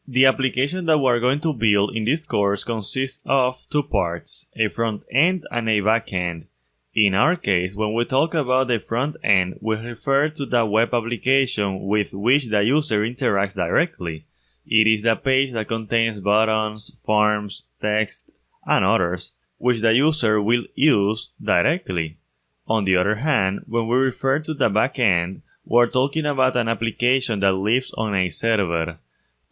The application that we're going to build in this course consists of two parts, a front end and a back end. In our case, when we talk about the front end, we refer to the web application with which the user interacts directly. It is the page that contains buttons, forms, text, and others, which the user will use directly. On the other hand, when we refer to the back end, we're talking about an application that lives on a server,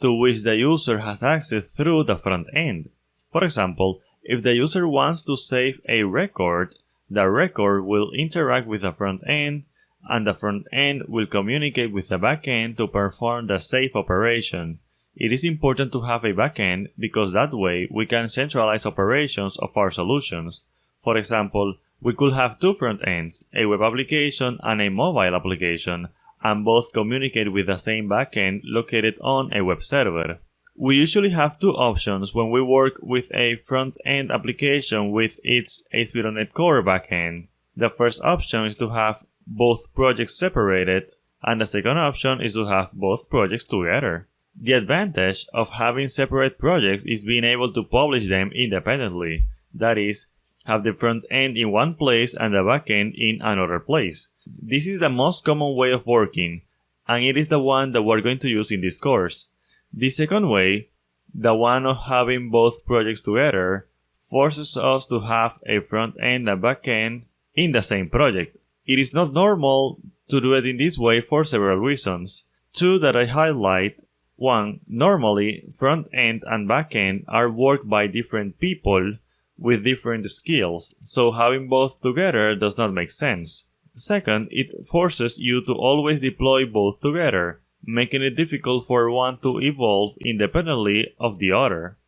to which the user has access through the front end. For example, if the user wants to save a record, the record will interact with the front end, and the front end will communicate with the back end to perform the save operation. It is important to have a back end because that way we can centralize operations of our solutions. For example, we could have two front ends, a web application and a mobile application, and both communicate with the same backend located on a web server. We usually have two options when we work with a front-end application with its ASP.NET Core backend. The first option is to have both projects separated, and the second option is to have both projects together. The advantage of having separate projects is being able to publish them independently. That is, have the front end in one place and the backend in another place. This is the most common way of working, and it is the one that we're going to use in this course. The second way, the one of having both projects together, forces us to have a front end and back end in the same project. It is not normal to do it in this way for several reasons. Two that I highlight. One, normally front end and back end are worked by different people with different skills, so having both together does not make sense. Second, it forces you to always deploy both together, making it difficult for one to evolve independently of the other.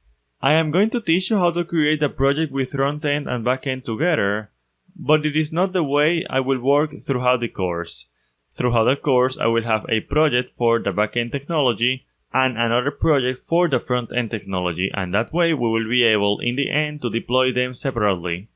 I am going to teach you how to create a project with front-end and back-end together, but it is not the way I will work throughout the course. Throughout the course, I will have a project for the back-end technology and another project for the front-end technology, and that way we will be able in the end to deploy them separately.